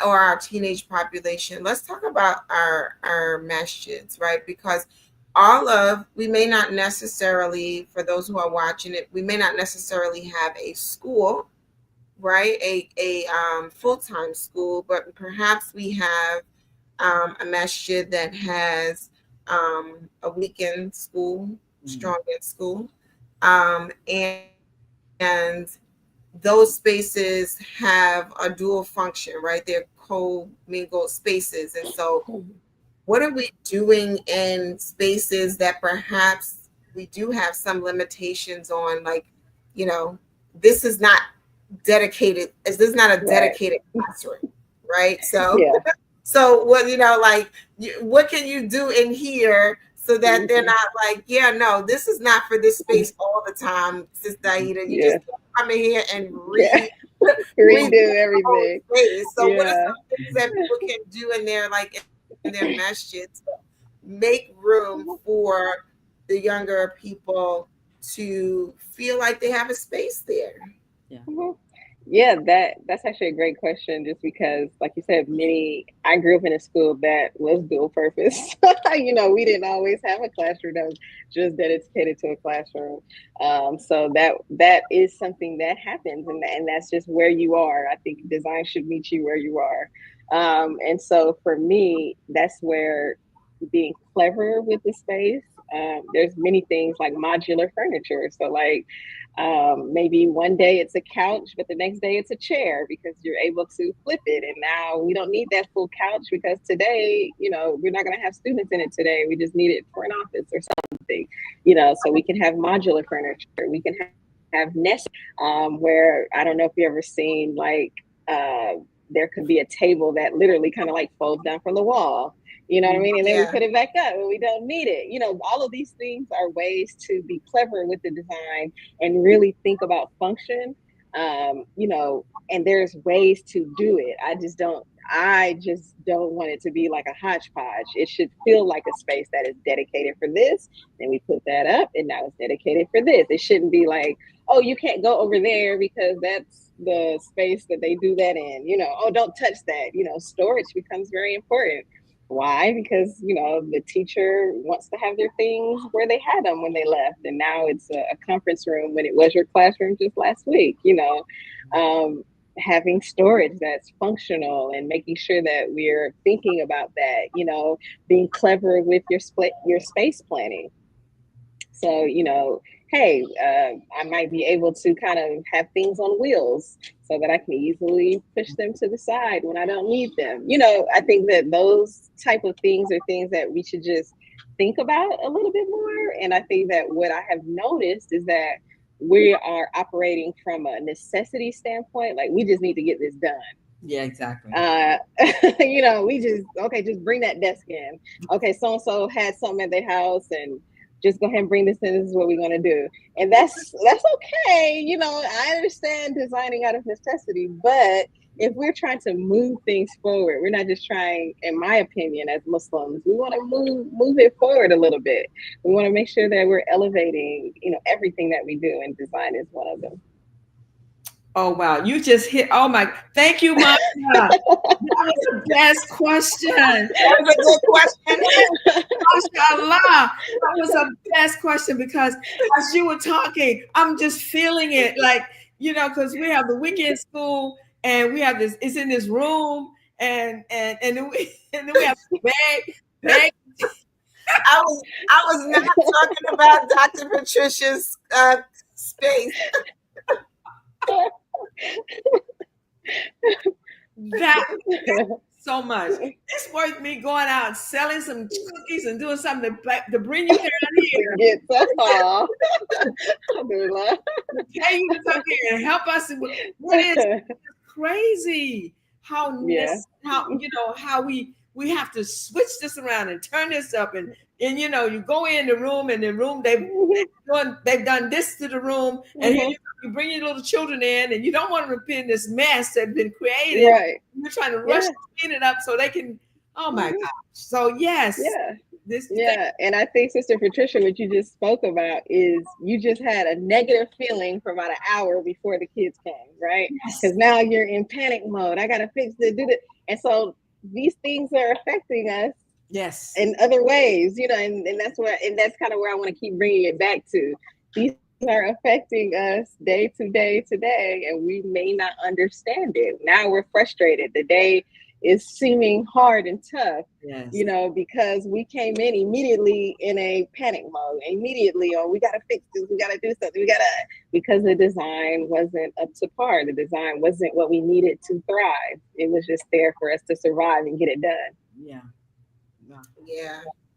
or our teenage population. Let's talk about our masjids, right? Because we may not necessarily, for those who are watching it, we may not necessarily have a school, right? A full-time school, but perhaps we have a masjid that has a weekend school, strong in school, and those spaces have a dual function, right? They're co-mingled spaces. And so what are we doing in spaces that perhaps we do have some limitations on, like, you know, this is not this is not a Right. dedicated classroom, right? So Yeah. so what, like, what can you do in here so that they're Hmm. not like, yeah, no, this is not for this space all the time, Sister Aida. You just Yeah. can't come in here and Yeah. redo Redo the whole everything. space. So what are Yeah. some things that people can do in their, like, in their masjid to make room for the younger people to feel like they have a space there? Yeah. Mhm. Yeah, that's actually a great question. Just because, like you said, I grew up in a school that was dual purpose. We didn't always have a classroom that was just dedicated to a classroom. So that is something that happens, and that's just where you are. I think design should meet you where you are. And so for me, that's where being clever with the space. There's many things like modular furniture. So like maybe one day it's a couch, but the next day it's a chair because you're able to flip it. And now we don't need that full couch because today, we're not going to have students in it today. We just need it for an office or something, so we can have modular furniture. We can have nest where I don't know if you ever seen like there could be a table that literally kind of like folds down from the wall. You know what I mean? And then we Yeah. put it back up when we don't need it. All of these things are ways to be clever with the design and really think about function. And there's ways to do it. I just don't I just don't want it to be like a hodgepodge. It should feel like a space that is dedicated for this. Then we put that up, and now it's dedicated for this. It shouldn't be like, oh, you can't go over there because that's the space that they do that in. Oh, don't touch that. Storage becomes very important. Why? Because the teacher wants to have their things where they had them when they left, and now it's a conference room when it was your classroom just last week. Having storage that's functional and making sure that we're thinking about that. Being clever with your space planning. So, hey, I might be able to kind of have things on wheels so that I can easily push them to the side when I don't need them. I think that those type of things are things that we should just think about a little bit more. And I think that what I have noticed is that we are operating from a necessity standpoint. Like, we just need to get this done. Yeah, exactly. We just bring that desk in. Okay, so and so had something at their house, and just go ahead and bring this in. This is what we're going to do, and that's okay. I understand designing out of necessity, but if we're trying to move things forward, we're not just trying, in my opinion, as Muslims, we want to move it forward a little bit. We want to make sure that we're elevating, everything that we do, and design is one of them. Oh wow, you just hit. Oh my, thank you, Monica. That was the best question. That was a good question. MashaAllah. That was the best question, because as you were talking, I'm just feeling it. Like, because we have the weekend school, and we have this, it's in this room, and then we have bag. I was not talking about Dr. Patricia's space. That so much. It's worth me going out and selling some cookies and doing something to bring you down here. Get that. Pay you to come here and help us. What is crazy? How we have to switch this around and turn this up, and you go in the room, and the room they've done this to the room, and here you bring your little children in, and you don't want them to be in this mess that's been created. Right. You're trying to rush to clean it up so they can. Oh my gosh! So yes, and I think, Sister Patricia, what you just spoke about is you just had a negative feeling for about an hour before the kids came, right? Because now you're in panic mode. I gotta fix it, do it, and so these things are affecting us in other ways, and that's kind of where I want to keep bringing it back to. These are affecting us day to day today, and we may not understand it. Now we're frustrated. The day is seeming hard and tough, because we came in immediately in a panic mode, immediately, we got to fix this, we got to do something, because the design wasn't up to par. The design wasn't what we needed to thrive. It was just there for us to survive and get it done. Yeah.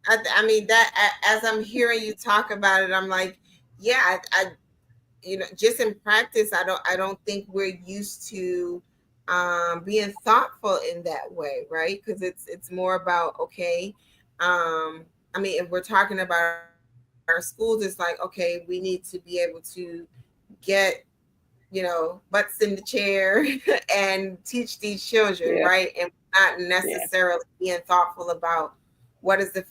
I mean, that, as I'm hearing you talk about it, I'm like, yeah, I just in practice, I don't think we're used to being thoughtful in that way, right? Because it's more about, okay, I mean, if we're talking about our schools, it's like, okay, we need to be able to get butts in the chair and teach these children, right? And not necessarily being thoughtful about what does the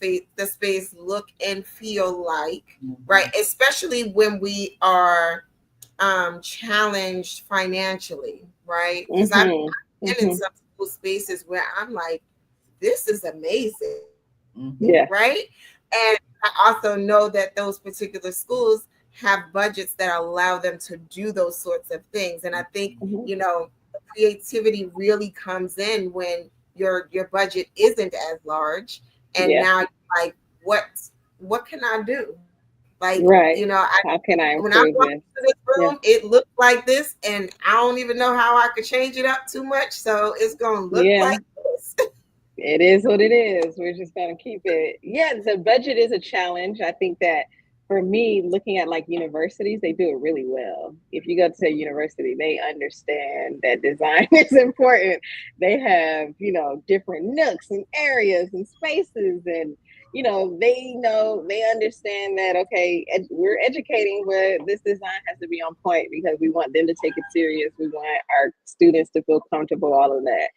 space look and feel like, right? Especially when we are challenged financially, right? Because I've been in some school spaces where I'm like, this is amazing, right? And I also know that those particular schools have budgets that allow them to do those sorts of things. And I think, creativity really comes in when your budget isn't as large. And now you're like, what can I do? Like, how can I when I walk into this room, it looks like this, and I don't even know how I could change it up too much. So it's going to look like this. It is what it is. We're just going to keep it. Yeah, the budget is a challenge. I think that for me, looking at like universities, they do it really well. If you go to a university, they understand that design is important. They have, different nooks and areas and spaces, and they understand that, okay, we're educating, but this design has to be on point because we want them to take it serious. We want our students to feel comfortable, all of that.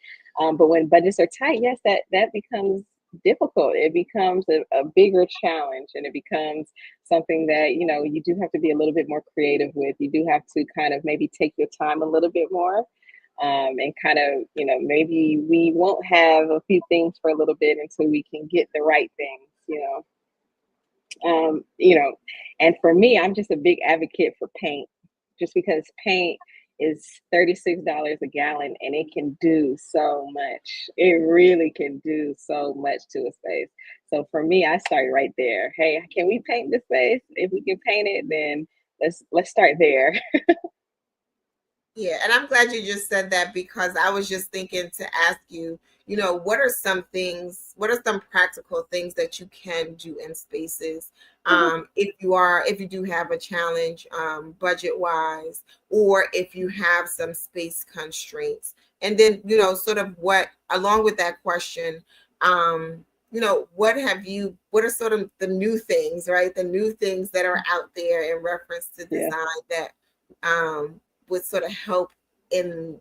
But when budgets are tight, yes, that becomes difficult. It becomes a bigger challenge, and it becomes something that, you do have to be a little bit more creative with. You do have to kind of maybe take your time a little bit more, and kind of, maybe we won't have a few things for a little bit until we can get the right things, um, you know, and for me, I'm just a big advocate for paint, just because paint is $36 a gallon and it can do so much. It really can do so much to a space. So for me, I start right there. Hey, can we paint the space? If we can paint it, then let's start there. Yeah, and I'm glad you just said that, because I was just thinking to ask you, what are some things, what are some practical things that you can do in spaces, if you do have a challenge, budget wise, or if you have some space constraints. And then, sort of what, along with that question, what are sort of the new things, right? The new things that are out there in reference to Yeah. design that, would sort of help in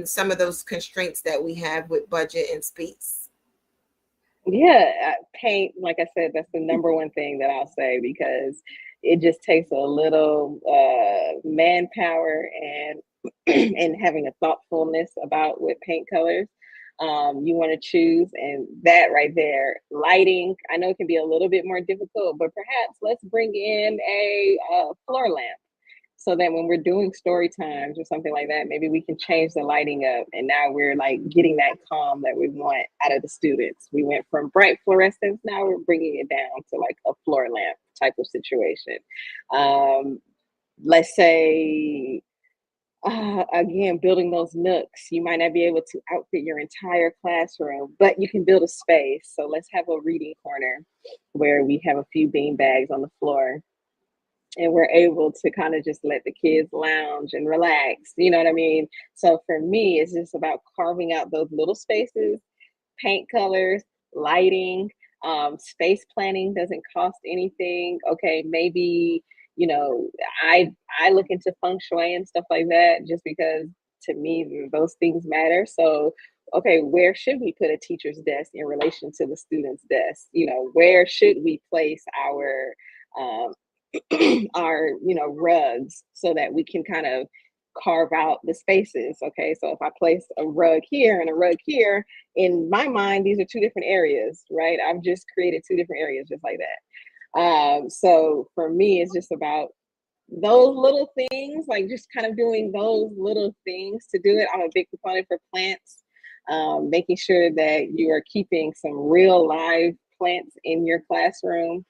some of those constraints that we have with budget and space. Yeah, paint, like I said, that's the number one thing that I'll say, because it just takes a little manpower and and having a thoughtfulness about what paint colors you want to choose. And that right there, lighting, I know it can be a little bit more difficult, but perhaps let's bring in a floor lamp, so that when we're doing story times or something like that, maybe we can change the lighting up, and now we're like getting that calm that we want out of the students. We went from bright fluorescence, now we're bringing it down to like a floor lamp type of situation. um, let's say, again, building those nooks, you might not be able to outfit your entire classroom, but you can build a space. So let's have a reading corner where we have a few bean bags on the floor, and we're able to kind of just let the kids lounge and relax. You know what I mean? So for me, it's just about carving out those little spaces, paint colors, lighting, space planning doesn't cost anything. Okay, maybe, you know, I look into feng shui and stuff like that, just because to me those things matter. So okay, where should we put a teacher's desk in relation to the student's desk? Where should we place um, our rugs, so that we can kind of carve out the spaces. Okay, so if I place a rug here and a rug here, in my mind these are two different areas, right? I've just created two different areas just like that. So for me, it's just about those little things, like just kind of doing those little things to do it. I'm a big proponent for plants, making sure that you are keeping some real live plants in your classroom,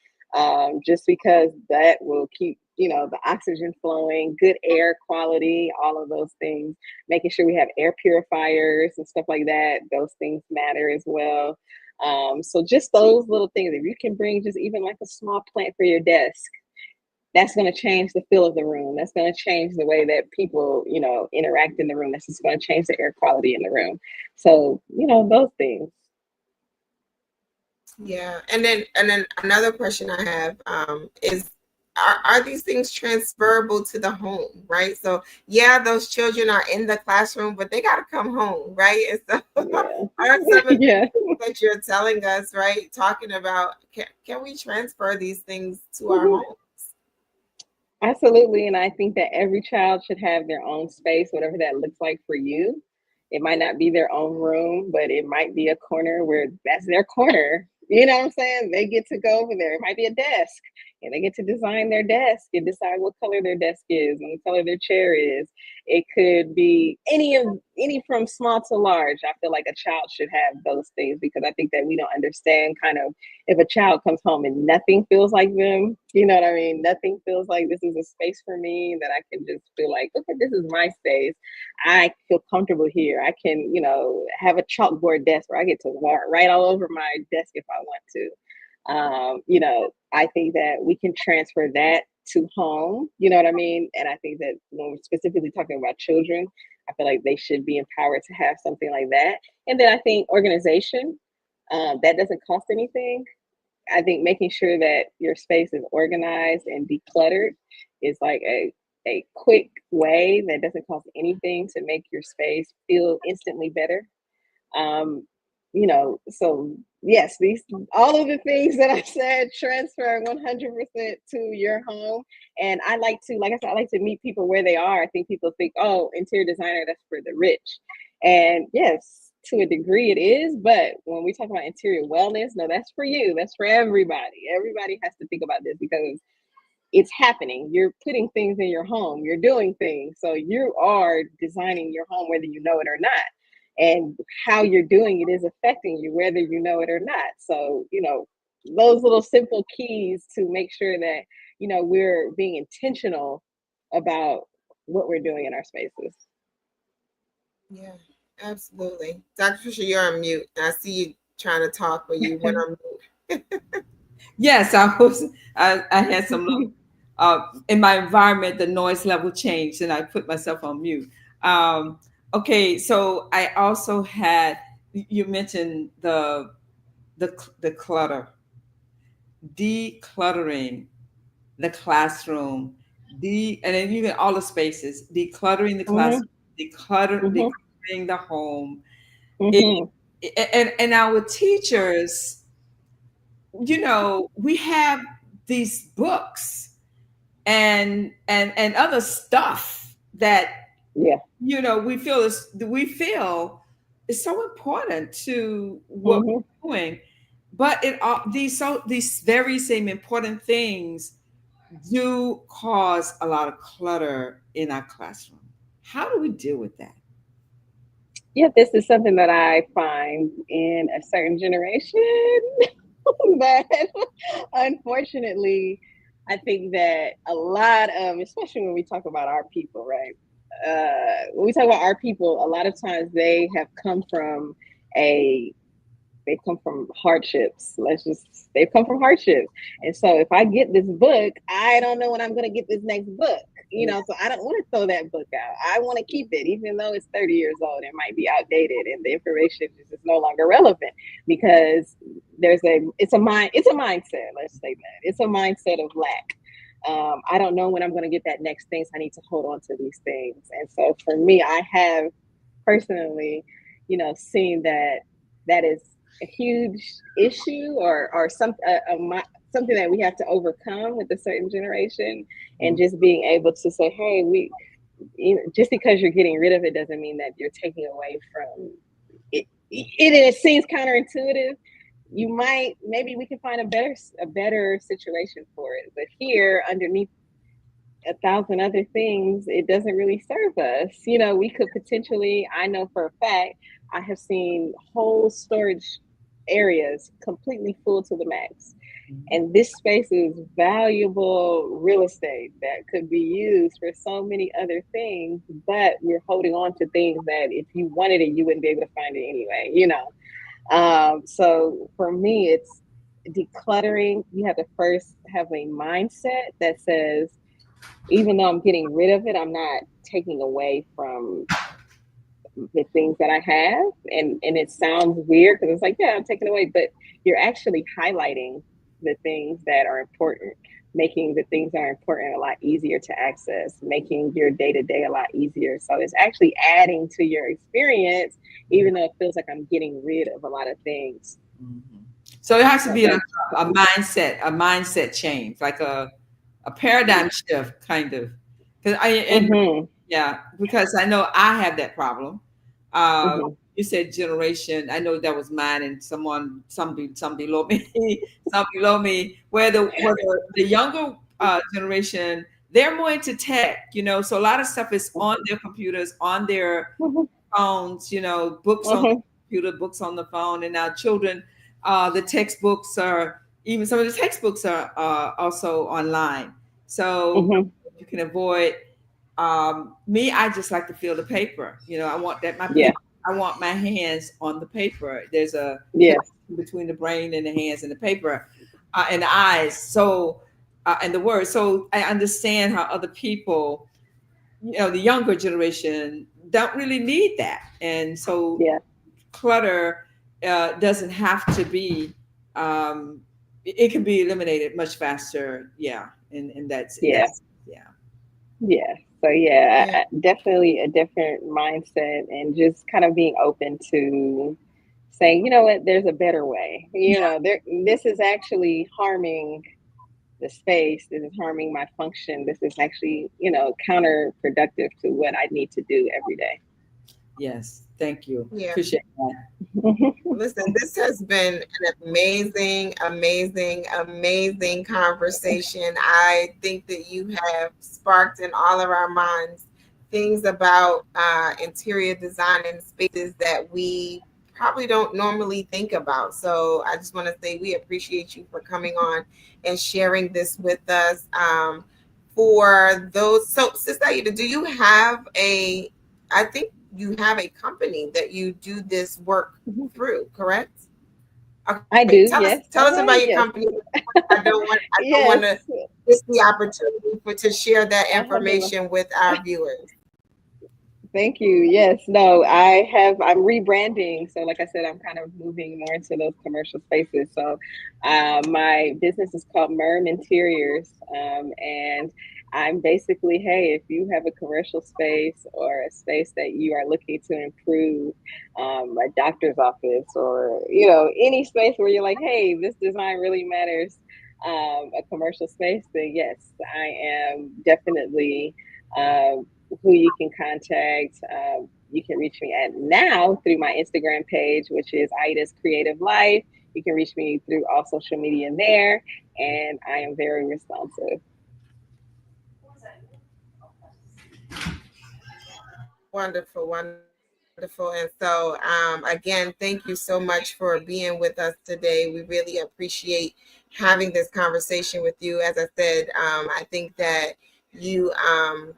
just because that will keep the oxygen flowing, good air quality, all of those things. Making sure we have air purifiers and stuff like that, those things matter as well. So just those little things, if you can bring just even like a small plant for your desk, that's going to change the feel of the room. That's going to change the way that people, interact in the room. That's just going to change the air quality in the room. So, those things. Yeah, and then another question I have, is, are these things transferable to the home, right? So yeah, those children are in the classroom, but they got to come home, right? And so Yeah. are some of the Yeah. things that you're telling us, right, talking about, can we transfer these things to our Mhm. homes? Absolutely. And I think that every child should have their own space, whatever that looks like for you. It might not be their own room, but it might be a corner where that's their corner. You know what I'm saying? They get to go over there. It might be a desk, and they get to design their desk and decide what color their desk is and what color their chair is. It could be any from small to large. I feel like a child should have those things, because I think that we don't understand kind of, if a child comes home and nothing feels like them, you know what I mean? Nothing feels like this is a space for me, that I can just feel like, okay, this is my space. I feel comfortable here. I can, have a chalkboard desk where I get to write all over my desk if I want to. I think that we can transfer that to home, you know what I mean? And I think that when we're specifically talking about children, I feel like they should be empowered to have something like that. And then I think organization, that doesn't cost anything. I think making sure that your space is organized and decluttered is like a quick way that doesn't cost anything to make your space feel instantly better. Um, so yes, these all of the things that I said transfer 100% to your home. And I like to, like I said, I like to meet people where they are. I think people think, oh, interior designer, that's for the rich. And yes, to a degree it is, but when we talk about interior wellness, no, that's for you. That's for everybody. Everybody has to think about this because it's happening. You're putting things in your home, you're doing things. So you are designing your home, whether you know it or not. And how you're doing it is affecting you, whether you know it or not. So, those little simple keys to make sure that, we're being intentional about what we're doing in our spaces. Yeah, absolutely. Dr. Fisher, you're on mute. I see you trying to talk, but you went on mute. Yes, I had some little, in my environment, the noise level changed and I put myself on mute. Um, okay, so I also had, you mentioned the clutter, decluttering the classroom, and then even all the spaces, decluttering the Mm-hmm. classroom, Mm-hmm. decluttering the home. It, Mm-hmm. and our teachers, we have these books and other stuff that Yeah. we feel is so important to what Mm-hmm. we're doing, but these very same important things do cause a lot of clutter in our classroom. How do we deal with that? Yeah, this is something that I find in a certain generation that unfortunately, I think that a lot of, especially when we talk about our people, right? When we talk about our people, a lot of times a they've come from hardships. They've come from hardships. And so if I get this book, I don't know when I'm going to get this next book. Yeah. So I don't want to throw that book out. I want to keep it, even though it's 30 years old. It might be outdated and the information is just no longer relevant because it's a mindset. Let's say that it's a mindset of lack. I don't know when I'm going to get that next thing, so I need to hold on to these things. And so for me, I have personally, seen that that is a huge issue or something that we have to overcome with a certain generation, and just being able to say, hey, just because you're getting rid of it doesn't mean that you're taking away from it. It seems counterintuitive. Maybe we can find a better situation for it, but here underneath a thousand other things, it doesn't really serve us. We could potentially, I know for a fact, I have seen whole storage areas completely full to the max. And this space is valuable real estate that could be used for so many other things, but we're holding on to things that if you wanted it, you wouldn't be able to find it anyway. So for me, it's decluttering. You have to first have a mindset that says, even though I'm getting rid of it, I'm not taking away from the things that I have. And it sounds weird because it's like, yeah, I'm taking away, but you're actually highlighting the things that are important, making the things that are important a lot easier to access, making your day to day a lot easier. So it's actually adding to your experience, even though it feels like I'm getting rid of a lot of things. Mhm. So it has to So be a, that's a mindset, a mindset change, like a paradigm shift, kind of. Because mm-hmm, yeah, because I know I have that problem. mm-hmm, You said generation. I know that was mine, and some below me, some below me. Where the younger generation, they're more into tech, So a lot of stuff is on their computers, on their mm-hmm, phones, books on the mm-hmm, computer, books on the phone, and now children, the textbooks are even some of the textbooks are also online, so mm-hmm. you can avoid. Me, I just like to feel the paper. I want that my Yeah, paper. I want my hands on the paper. There's a yeah, connection between the brain and the hands and the paper, and the eyes. So, and the words. So I understand how other people, the younger generation, don't really need that, and so yeah. clutter doesn't have to be, um, it can be eliminated much faster. Yeah, and Yeah. that's yeah. Yeah. So yeah, Yeah. definitely a different mindset and just kind of being open to saying, you know what, there's a better way. You know, this is actually harming the space. This is harming my function. This is actually, counterproductive to what I need to do every day. Yes, thank you. Yeah. Appreciate that. Listen, this has been an amazing, amazing, amazing conversation. I think that you have sparked in all of our minds things about interior design and spaces that we probably don't normally think about. So I just want to say we appreciate you for coming on and sharing this with us. For those, so Sister Aida, do you have I think you have a company that you do this work through, correct? Okay, I do, tell yes. us about your Yes. company. I don't want Yes. to miss the opportunity to share that Alhamdulillah. information with our viewers. Thank you. Yes, no, I'm rebranding. So, like I said, I'm kind of moving more into those commercial spaces. So, my business is called Merm Interiors. And I'm basically, hey, if you have a commercial space or a space that you are looking to improve, a doctor's office or, any space where you're like, hey, this design really matters, a commercial space, then yes, I am definitely. Who you can contact. You can reach me at now through my Instagram page, which is Aida's Creative Life. You can reach me through all social media there, and I am very responsive. Wonderful, wonderful. And so, again, thank you so much for being with us today. We really appreciate having this conversation with you. As I said, I think that you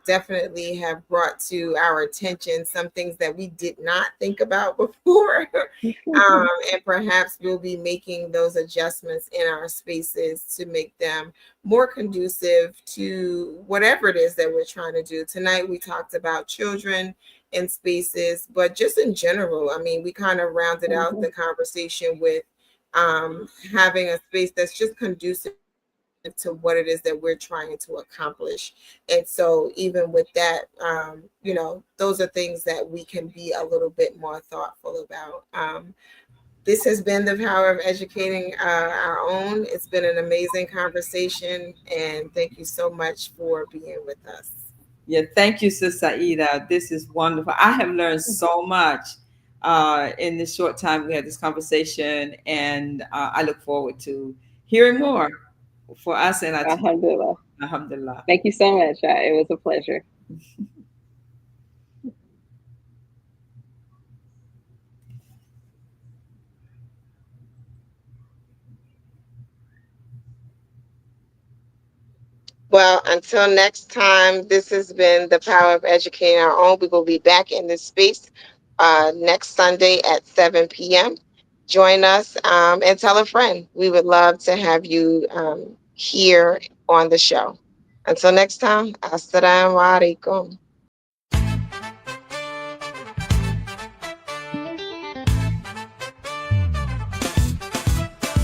definitely have brought to our attention some things that we did not think about before. And perhaps we'll be making those adjustments in our spaces to make them more conducive to whatever it is that we're trying to do. Tonight, we talked about children in spaces, but just in general, I mean, we kind of rounded out the conversation with having a space that's just conducive to what it is that we're trying to accomplish. And so, even with that, those are things that we can be a little bit more thoughtful about. This has been the power of educating our own. It's been an amazing conversation, and thank you so much for being with us. Yeah, thank you, Sister Ida. This is wonderful. I have learned so much in this short time we had this conversation, and I look forward to hearing more for us and our team. Alhamdulillah. Alhamdulillah. Thank you so much. It was a pleasure. Well, until next time, this has been the power of educating our own. We will be back in this space next Sunday at 7 p.m. Join us and tell a friend. We would love to have you here on the show. Until next time, assalamu alaikum.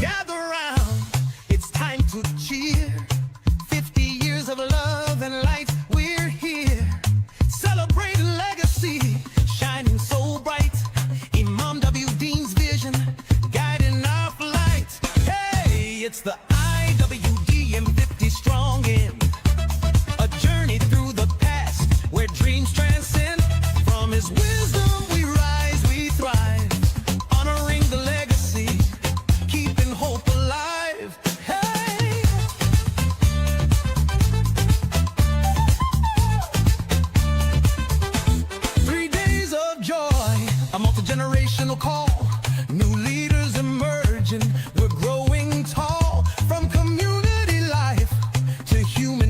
Gather round, it's time to cheer. 50 years of love and light, we're here. Celebrate legacy, shining so bright. Imam W. Dean's vision, guiding our flight. Hey, it's the IWD 50 strong in. A journey through the past, where dreams transcend. From his wisdom we rise, we thrive. Honoring the legacy, keeping hope alive. Hey, 3 days of joy, a multi-generational call. New leaders emerging, we're growing tall. From community life to human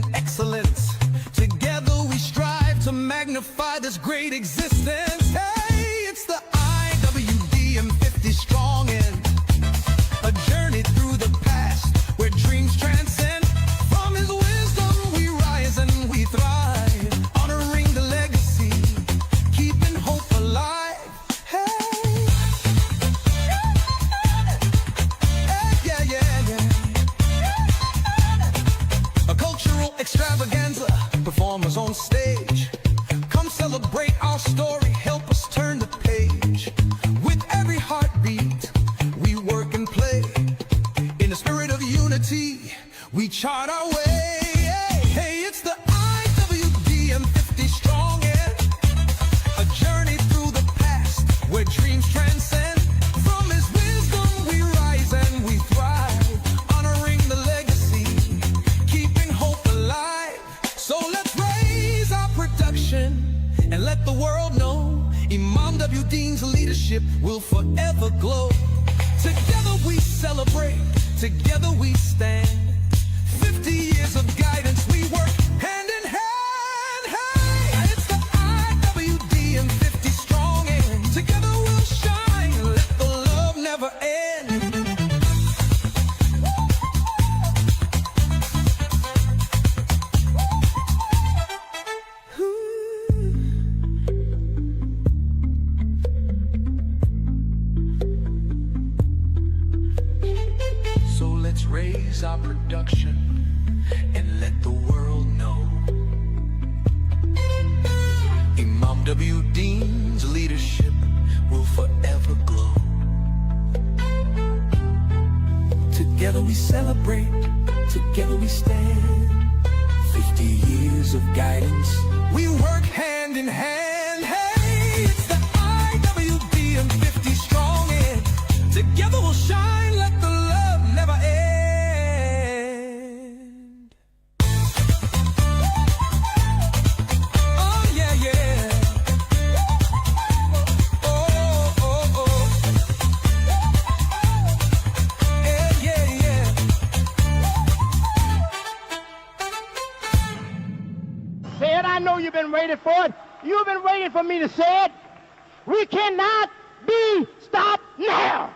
we chart our way. Hey, it's the IWDM 50 strong and a journey through the past where dreams transcend. From his wisdom we rise and we thrive, honoring the legacy, keeping hope alive. So let's raise our production and let the world know Imam W. Dean's leadership will forever glow. Together we celebrate, together we stand. 50 years of guidance, we work hand in hand. Hey, it's the IWDM 50 strong, and together we'll shine. Let the love never end. So let's raise our production and let the world know Imam W. Dean's leadership will forever glow. Together we celebrate, together we stand. 50 years of guidance, we work hand in hand. Hey, it's the IWDM 50 strong, and together we'll shine. Let the love never end. Oh yeah, yeah. Oh, oh, oh. Yeah, yeah, yeah. Say it, I know you've been waiting for it. You've been waiting for me to say it. We cannot be stopped now.